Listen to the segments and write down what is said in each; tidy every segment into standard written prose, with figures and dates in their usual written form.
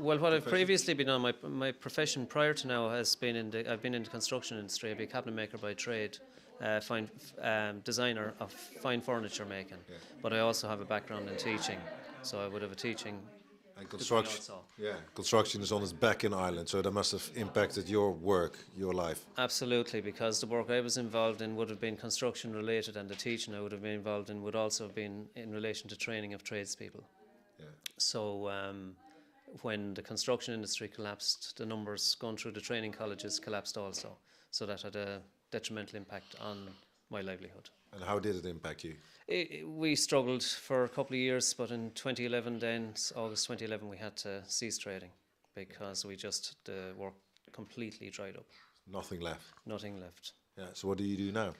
Well, what I've profession? previously been on, my profession prior to now has been I've been in the construction industry. I've been a cabinet maker by trade, fine designer of fine furniture making. Yeah. But I also have a background in teaching, so I would have a teaching And degree construction, also. yeah, construction is on its back in Ireland, so that must have impacted your work, your life. Absolutely, because the work I was involved in would have been construction related, and the teaching I would have been involved in would also have been in relation to training of tradespeople. Yeah. So when the construction industry collapsed, the numbers going through the training colleges collapsed also. So that had a detrimental impact on my livelihood. And how did it impact you? We struggled for a couple of years, but in 2011, then August 2011, we had to cease trading because the work completely dried up. Nothing left. Nothing left. Yeah. So what do you do now?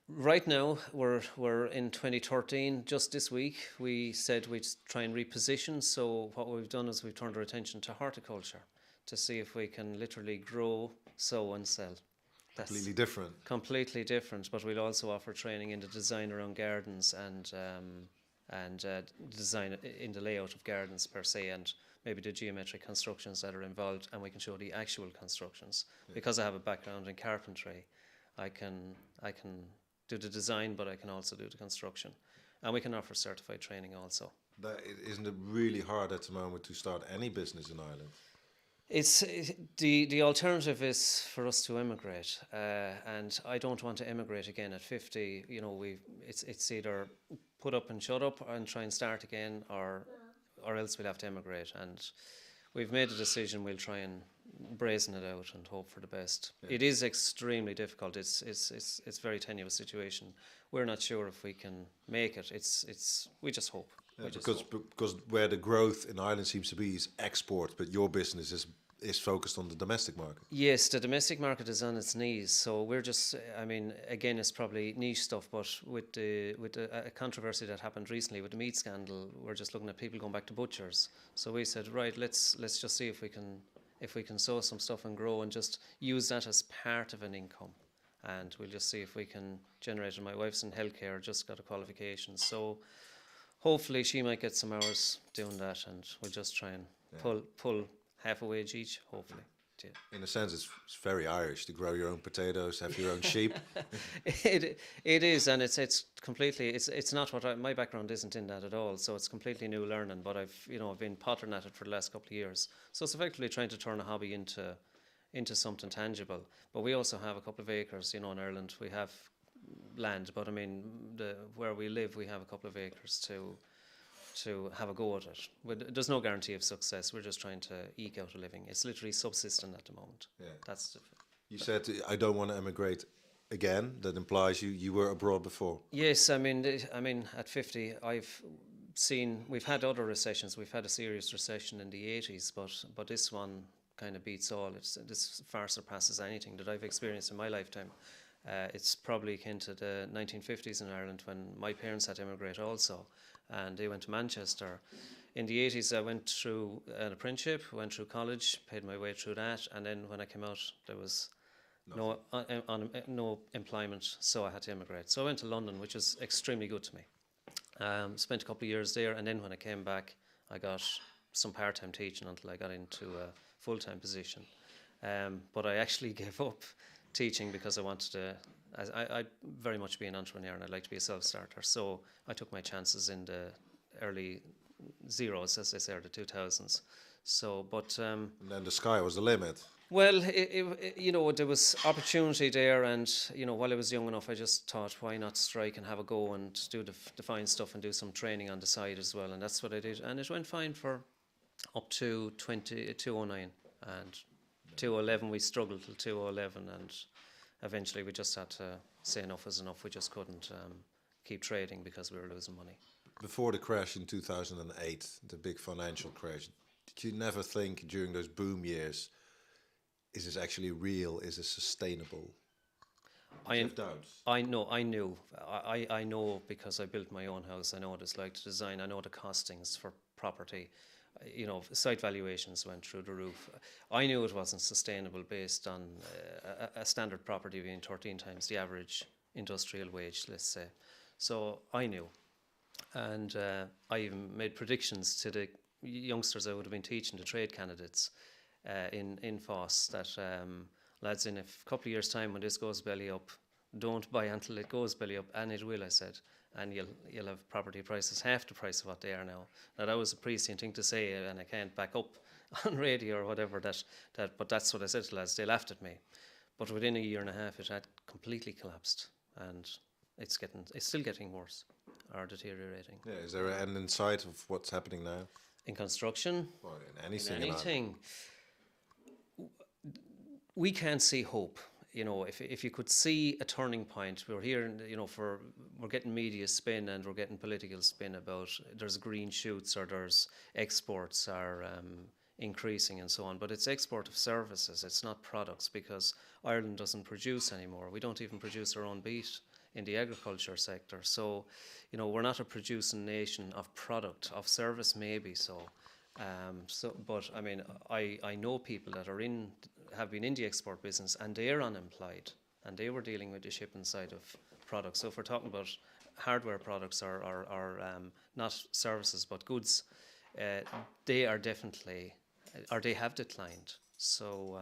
Right now, we're in 2013. Just this week, we said we'd try and reposition. So what we've done is we've turned our attention to horticulture to see if we can literally grow, sow, and sell. That's Completely different. completely different, but we'll also offer training in the design around gardens and design in the layout of gardens per se, and maybe the geometric constructions that are involved, and we can show the actual constructions. Yeah. Because I have a background in carpentry, I can do the design, but I can also do the construction, and we can offer certified training also. Isn't it really hard at the moment to start any business in Ireland? The alternative is for us to emigrate, and I don't want to emigrate again at 50. You know, it's either put up and shut up and try and start again, or else we'll have to emigrate. And we've made a decision. We'll try and brazen it out and hope for the best. Yeah. It is extremely difficult. It's a very tenuous situation. We're not sure if we can make it. We just hope. Yeah, We just because hope. because where the growth in Ireland seems to be is export, but your business is focused on the domestic market. Yes, the domestic market is on its knees, so we're just. I mean, again, it's probably niche stuff, but with a controversy that happened recently with the meat scandal, we're just looking at people going back to butchers. So we said, right, let's just see if we can sow some stuff and grow and just use that as part of an income, and we'll just see if we can generate it. My wife's in healthcare, just got a qualification, so hopefully she might get some hours doing that, and we'll just try and Yeah. pull half a wage each, hopefully. Yeah. In a sense, it's very Irish to grow your own potatoes, have your own sheep. It is, and it's completely it's not my background isn't in that at all. So it's completely new learning. But I've been pottering at it for the last couple of years. So it's effectively trying to turn a hobby into something tangible. But we also have a couple of acres. In Ireland, we have land, but I mean where we live, we have a couple of acres to have a go at it. There's no guarantee of success. We're just trying to eke out a living. It's literally subsistent at the moment. Yeah. That's You said I don't want to emigrate again. That implies you were abroad before. Yes, I mean, at 50, we've had other recessions. We've had a serious recession in the 80s, but this one kind of beats all. This far surpasses anything that I've experienced in my lifetime. It's probably akin to the 1950s in Ireland when my parents had to immigrate also, and they went to Manchester. In the 80s, I went through an apprenticeship, went through college, paid my way through that, and then when I came out, there was no employment, so I had to immigrate. So I went to London, which was extremely good to me. Spent a couple of years there, and then when I came back, I got some part-time teaching until I got into a full-time position. But I actually gave up teaching because I wanted to. I'd very much be an entrepreneur, and I'd like to be a self-starter. So I took my chances in the early zeros, as they say, or the 2000s. So, but And then the sky was the limit. well, there was opportunity there, and while I was young enough, I just thought, why not strike and have a go and do the fine stuff and do some training on the side as well, and that's what I did, and it went fine for up to 2009, and 2011 we struggled till 2011, and eventually we just had to say enough is enough. We just couldn't keep trading because we were losing money. Before the crash in 2008, the big financial crash, did you never think during those boom years, is this actually real? Is this sustainable? Did you have doubts? I know. I know because I built my own house. I know what it's like to design. I know the costings for property. Site valuations went through the roof. I knew it wasn't sustainable based on a standard property being 13 times the average industrial wage, let's say. So I knew. And I even made predictions to the youngsters I would have been teaching, the trade candidates in Foss, that lads, in a couple of years' time when this goes belly up, don't buy until it goes belly up, and it will, I said, and you'll have property prices half the price of what they are now. Now that was a prescient thing to say, and I can't back up on radio or whatever but that's what I said to the lads. They laughed at me, but within a year and a half it had completely collapsed, and it's still getting worse or deteriorating. Yeah, is there an insight of what's happening now? In construction, Or in anything? anything, we can't see hope. You know, if you could see a turning point, we're hearing, you know, we're getting media spin and we're getting political spin about there's green shoots or there's exports are increasing and so on, but it's export of services, it's not products, because Ireland doesn't produce anymore. We don't even produce our own beet in the agriculture sector. So, you know, we're not a producing nation of product, of service maybe so. But I mean, I know people that have been in the export business and they're unemployed and they were dealing with the shipping side of products. So if we're talking about hardware products or not services but goods, they are definitely, or they have declined. So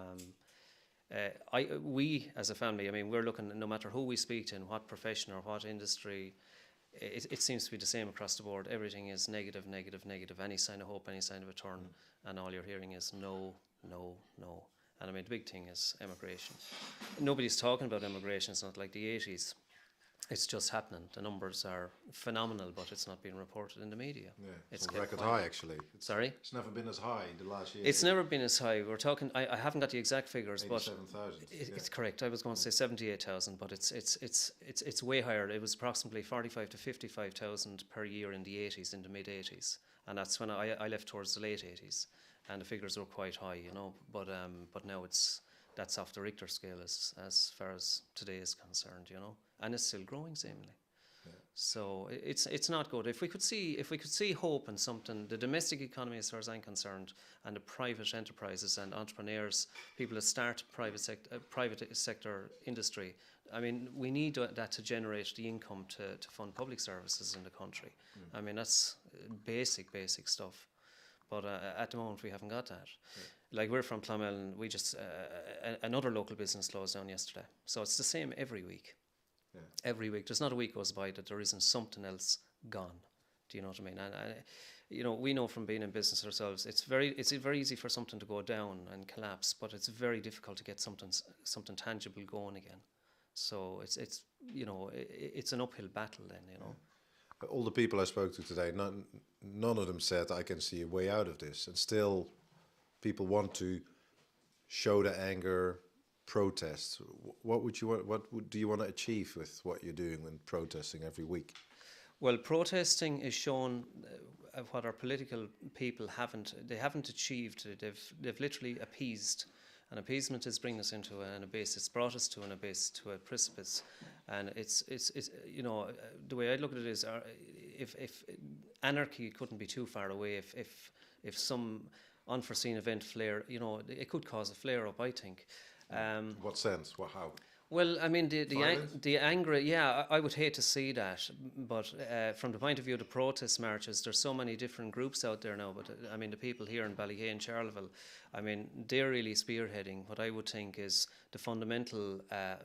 we as a family, I mean, we're looking, no matter who we speak to, in what profession or what industry, it seems to be the same across the board. Everything is negative, negative, negative. Any sign of hope, any sign of a turn, and all you're hearing is no, no, no. And I mean, the big thing is emigration. Nobody's talking about emigration. It's not like the 80s. It's just happening. The numbers are phenomenal, but it's not being reported in the media. Yeah, it's a record high, actually. Sorry? It's never been as high the last year. It's never been as high. We're talking, I haven't got the exact figures, but 87,000. it's correct. I was going to say 78,000, but it's way higher. It was approximately 45 to 55,000 per year in the 80s, in the mid 80s, and that's when I left towards the late 80s, and the figures were quite high, you know. But now that's off the Richter scale as far as today is concerned, you know, and it's still growing seemingly. Yeah. So it's not good. If we could see hope in something, the domestic economy, as far as I'm concerned, and the private enterprises and entrepreneurs, people that start private sector industry. I mean, we need that to generate the income to fund public services in the country. I mean, that's basic stuff. But at the moment, we haven't got that. Yeah. Like, we're from Clonmel, we just another local business closed down yesterday. So it's the same every week. Yeah. Every week, there's not a week goes by that there isn't something else gone. Do you know what I mean? And you know, we know from being in business ourselves, it's very easy for something to go down and collapse, but it's very difficult to get something tangible going again. So it's you know, it's an uphill battle then, you know. Yeah. All the people I spoke to today, none of them said I can see a way out of this, and still people want to show their anger, protest. What do you want to achieve with what you're doing when protesting every week? Well, protesting is shown what our political people haven't achieved. They've literally appeased, and appeasement is bringing us into an abyss. It's brought us to an abyss, to a precipice, and it's you know, the way I look at it is, if anarchy couldn't be too far away, if some unforeseen event flare, you know, it could cause a flare up, I think. What sense? How? Well, I mean, the anger, yeah, I would hate to see that, but from the point of view of the protest marches, there's so many different groups out there now, but I mean, the people here in Ballyhea and Charleville, I mean, they're really spearheading what I would think is the fundamental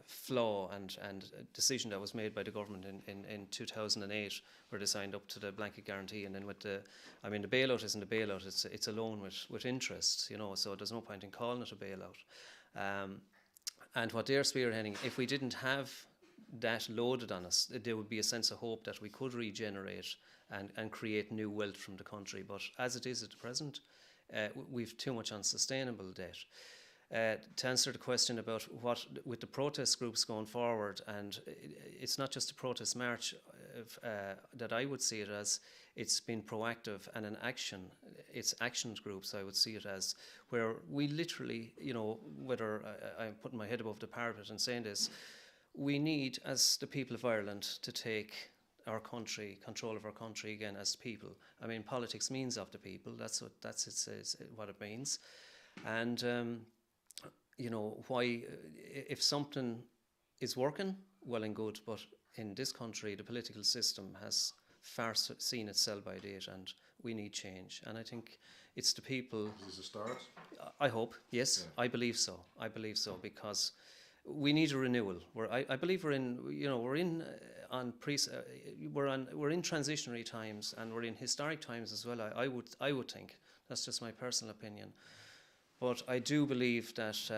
flaw and decision that was made by the government in 2008, where they signed up to the blanket guarantee, and then with the bailout isn't a bailout, it's a loan with interest, you know, so there's no point in calling it a bailout. And what they're spearheading, if we didn't have that loaded on us, there would be a sense of hope that we could regenerate and create new wealth from the country. But as it is at the present, we've too much unsustainable debt. To answer the question about what with the protest groups going forward, and it's not just a protest march that I would see it as. It's been proactive and an action. It's action groups, I would see it as, where we literally, you know, whether I'm putting my head above the parapet and saying this, we need, as the people of Ireland, to take our country, control of our country again as people. I mean, politics means of the people. That's what it means. And you know, why, if something is working, well and good, but in this country, the political system has far seen its sell-by date, and We need change, and I think it's the people. Is this a start? I hope, yes, Yeah. I believe so. I believe so because we need a renewal. I believe we're in, we're in transitionary times, and we're in historic times as well. I would think that's just my personal opinion, but I do believe that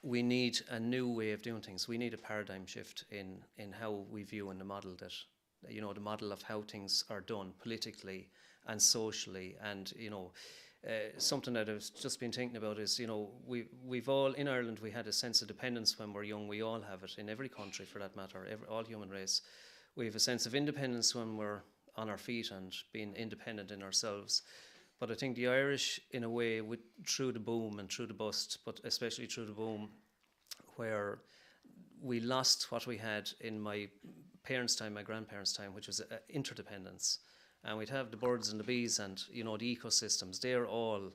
we need a new way of doing things. We need a paradigm shift in how we view and the model that, the model of how things are done politically and socially, and something that I've just been thinking about is, we've all, in Ireland, we had a sense of dependence when we're young. We all have it in every country for that matter, all human race. We have a sense of independence when we're on our feet and being independent in ourselves. But I think the Irish, in a way, through the boom and through the bust, but especially through the boom, where we lost what we had in my parents' time, my grandparents' time, which was interdependence. And we'd have the birds and the bees and, the ecosystems. They're all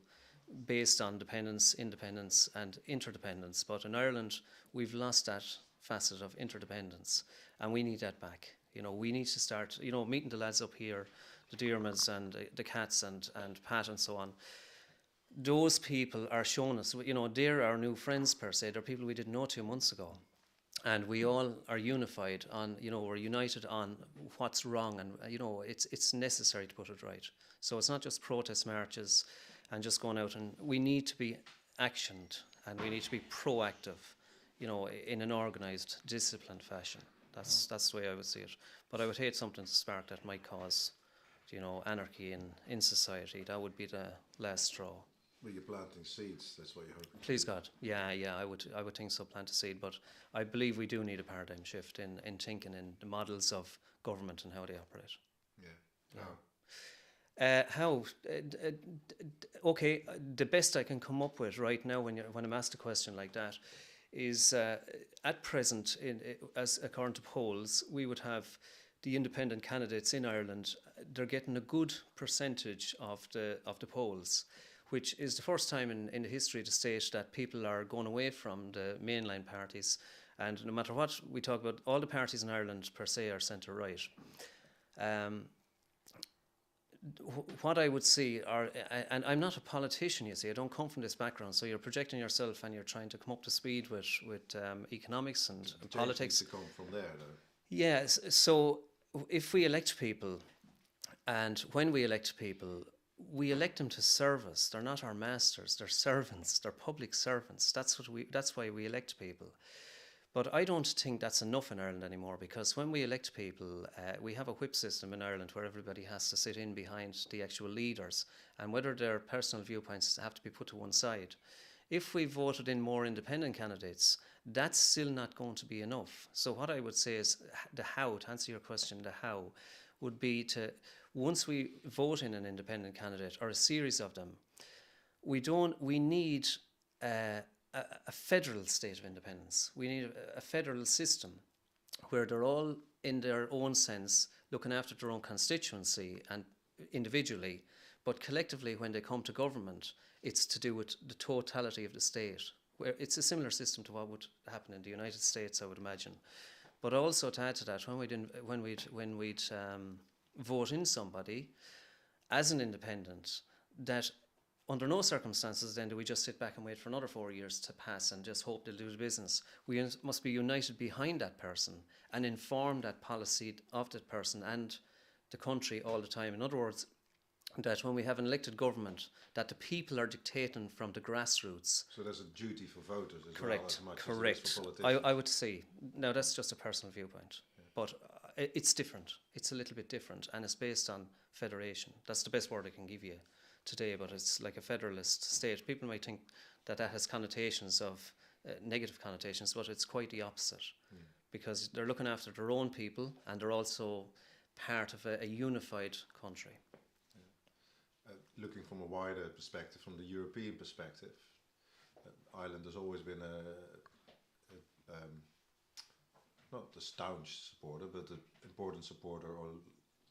based on dependence, independence and interdependence. But in Ireland, we've lost that facet of interdependence, and we need that back. We need to start, meeting the lads up here, the Diarmuids and the Cats and Pat and so on. Those people are showing us, they're our new friends per se. They're people we didn't know 2 months ago. And we all are unified on, we're united on what's wrong, and, it's necessary to put it right. So it's not just protest marches and just going out, and we need to be actioned, and we need to be proactive, in an organised, disciplined fashion. That's the way I would see it. But I would hate something to spark that might cause, anarchy in society. That would be the last straw. Well, you're planting seeds. That's what you're hoping. Please God, yeah, I would think so. Plant a seed, but I believe we do need a paradigm shift in thinking in the models of government and how they operate. Yeah. How? Okay, the best I can come up with right now when I'm asked a question like that is at present, as according to polls, we would have the independent candidates in Ireland. They're getting a good percentage of the polls, which is the first time in the history of the state that people are going away from the mainline parties. And no matter what we talk about, all the parties in Ireland per se are centre-right. What I would see are, and I'm not a politician, you see, I don't come from this background, so you're projecting yourself and you're trying to come up to speed with economics and politics. To come from there, though. Yes, so if we elect people, and when we elect people, we elect them to serve us. They're not our masters, they're servants, they're public servants. That's why we elect people. But I don't think that's enough in Ireland anymore, because when we elect people, we have a whip system in Ireland where everybody has to sit in behind the actual leaders, and whether their personal viewpoints have to be put to one side. If we voted in more independent candidates, that's still not going to be enough. So what I would say is the how, to answer your question, the how would be to, once we vote in an independent candidate or a series of them, we need a federal state of independence. We need a federal system where they're all, in their own sense, looking after their own constituency and individually, but collectively when they come to government, it's to do with the totality of the state. Where it's a similar system to what would happen in the United States, I would imagine. But also to add to that, when we'd vote in somebody as an independent, that under no circumstances then do we just sit back and wait for another 4 years to pass and just hope they'll do the business. We must be united behind that person and inform that policy of that person and the country all the time. In other words, that when we have an elected government, that the people are dictating from the grassroots. So there's a duty for voters as Correct, well as much correct. as for politicians. I would say, now that's just a personal viewpoint, but it's different. It's a little bit different, and it's based on federation. That's the best word I can give you today, but it's like a federalist state. People might think that has connotations of negative connotations, but it's quite the opposite, because they're looking after their own people and they're also part of a unified country. Looking from a wider perspective, from the European perspective, Ireland has always been not a staunch supporter, but an important supporter, or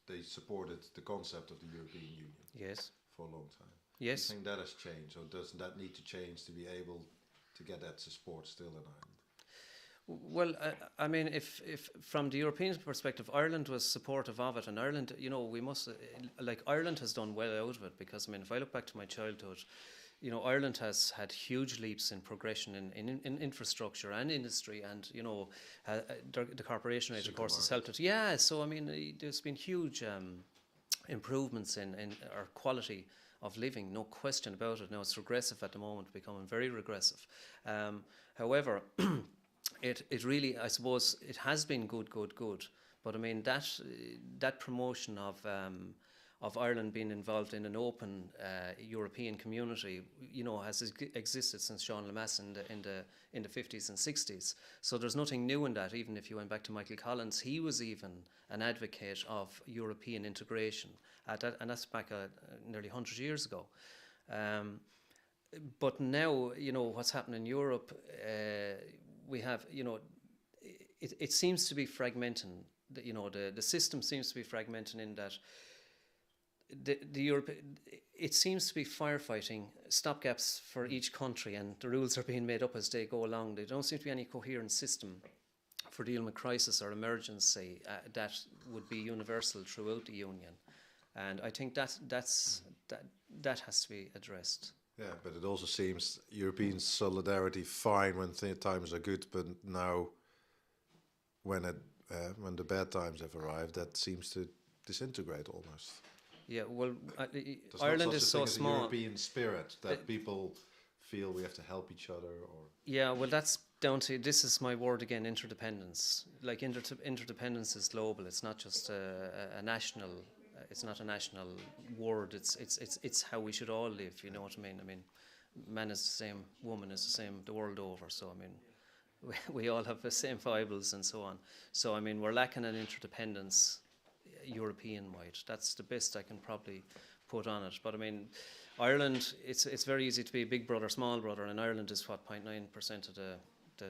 they supported the concept of the European Union. Yes. For a long time. Yes. Do you think that has changed, or doesn't that need to change to be able to get that support still in Ireland? Well, I mean, if from the European perspective, Ireland was supportive of it, and Ireland, we must like Ireland has done well out of it because I mean, if I look back to my childhood, Ireland has had huge leaps in progression in infrastructure and industry, and the corporation rate, of course, has helped it. Yeah, so I mean, there's been huge improvements in our quality of living, no question about it. Now it's regressive at the moment, becoming very regressive. However, it really, I suppose, it has been good. But I mean that promotion of Ireland being involved in an open European community, has existed since Sean Lemass in the 50s and 60s. So there's nothing new in that. Even if you went back to Michael Collins, he was even an advocate of European integration, and that's back nearly 100 years ago. But now, what's happening in Europe, we have, it seems to be fragmenting. The system seems to be fragmenting in that the Europe, it seems to be firefighting stopgaps for each country, and the rules are being made up as they go along. There don't seem to be any coherent system for dealing with crisis or emergency that would be universal throughout the Union, and I think that has to be addressed. Yeah, but it also seems European solidarity fine when times are good, but now when the bad times have arrived, that seems to disintegrate almost. Yeah, well, There's Ireland not such is a so thing as a small. European spirit that people feel we have to help each other, or Yeah, well, that's down to, this is my word again, interdependence. Like interdependence is global. It's not just a national. It's not a national word. It's how we should all live. You know what I mean? I mean, man is the same, woman is the same the world over. So I mean, we all have the same fibles and so on. So I mean, we're lacking an interdependence European-wide. That's the best I can probably put on it. But I mean, Ireland, it's very easy to be big brother, small brother, and Ireland is what, 0.9% of the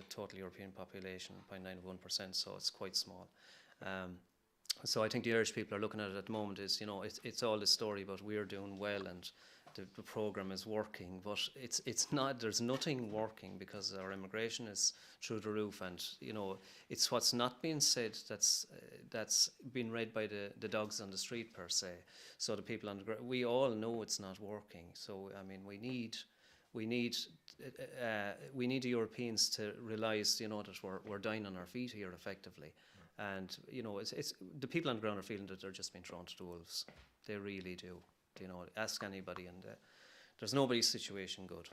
total European population, 0.91%, so it's quite small. So I think the Irish people are looking at it at the moment is, it's all this story about we're doing well and the programme is working, but it's not. There's nothing working because our immigration is through the roof, and it's what's not being said that's been read by the dogs on the street per se. So the people on the ground, we all know it's not working. So I mean, we need the Europeans to realise, that we're dying on our feet here effectively, and it's the people on the ground are feeling that they're just being thrown to the wolves. They really do. Ask anybody, and there's nobody's situation good.